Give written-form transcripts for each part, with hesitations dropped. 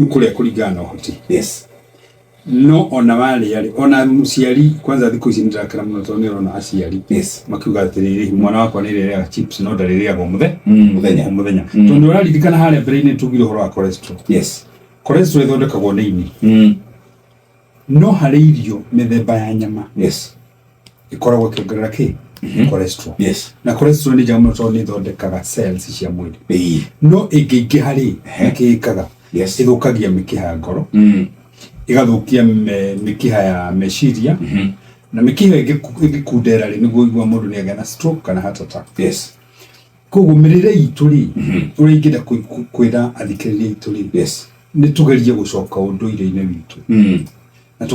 kule kuligana hoti. Yes. No ona wale yale ona musiali kwanza thiko ici ndakara muno tonero na asiali. Yes. Makiuga atiriri mwana wakwa ni rere chips no ndariri ya muthenya. Tondu raririkana haria mbere-ini tugire horo wa cholesterol. Yes. Cholesterol ithondekagwo ni ini. No hari irio mithemba ya nyama. Yes. Ikoragwo ikiongerera ki cholesterol. Yes. Na cholesterol ni jamu tondu ithondekaga cells cia mwili. No ingĩ hari ikikaga. Yes. Ithukagia mikiha ngoro. Igathukia mikiha ya meciria. Na mikiha igikundera ri niguo igwa mundu ni agena stroke kana heart attack. Yes. Koguo mirire itu ri uri ingida kwira athikiriria itu ri. Yes. Ni tugerie gucoka unduire-ini witu. Na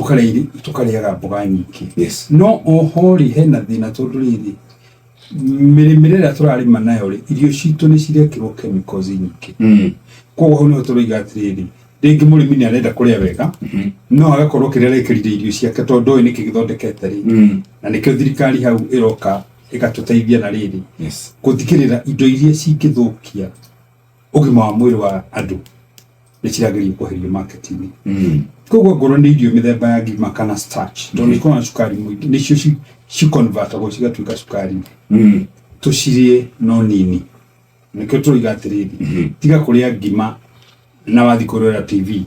tukariaga mboga nyingi. Yes. No oho ri hena thina tondu riri mirire turarima nayo ri irio citu ni cirekirwo chemicals nyingi. Koguo no turiga atiriri ringi murimi ni arenda kuria wega no agakorwo kiria rekirire irio ciake tondu ni kigithondekete ri na nikio thirikari hau iroka igatuteithia na riri kuthikirira indo iria cingithukia ugima wa mwiri wa andu ni ciragerio kuherio marketing. Koguo ngoro ni irio mithemba ya ngima kana starch tondu iko na sukari mwingi nicio ci convertagwo cigatuika sukari tucirie no nini nikio turiga atiriri tiga kuria ngima na wathi kurora TV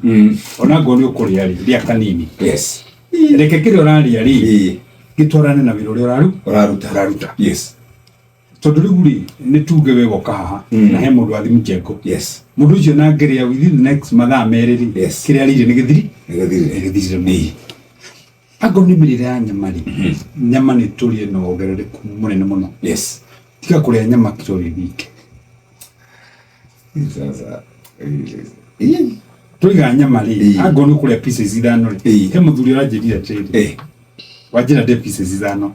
ona ngoni ukuria ria kanini. Yes. Reke kire oraria ri gitwarane na wiro uraruta. Yes. Tondu riu ri ni tuge we goka haha na he mundu athi mjengo. Yes. Mundu ucio na ngeria within the next mathaa meri ri kire ari ni githiri ago ni mirire ya nyama ri nyama ni turie no ogerereku munene muno. Yes. Tiga kuria nyama kirori thike. Sasa turiga nyama ri ago ni kuria pieces ithano ri he muthuri aranjirira atiri wajira de pieces ithano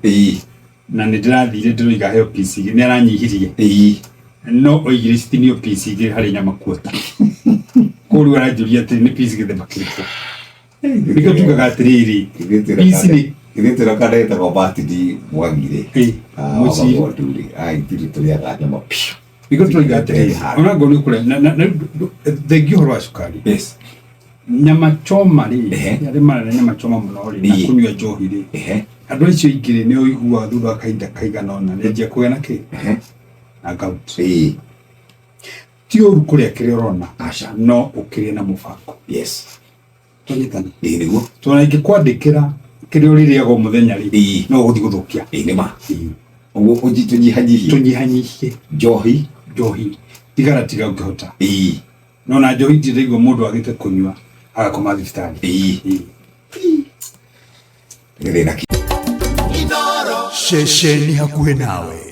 na ni ndirathire ndiriga he piece ni aranyihirie no oigire citinio piece ige hari nyama kuota kuru aranjuria atiri ni piece githemba kiriko niko tugaga atiriri piece ni githitira kadeta kwa batidi mwagire muci nduri ai tiri nyama pio niko tugaga atiriri ona ngoni kure na thengio horo wa sukari. Yes. Nyama choma ri yari mara nyama choma muno ri na kunywa njohi ri andu acio ingire ni oigua thutha kainda kaigana ona ni njia kuena ki na gout ti oru kuria kire orona no ukirie na mubango. Yes. Tonyitana niguo tona ingikwandikira kire uririago muthenya ri no uthi guthukia nima uguo tunyihanyihie njohi tiga ukihota no na njohi ndirigwo mundu agite kunywa agakoma thibitari Shesheni hakuhe nawe.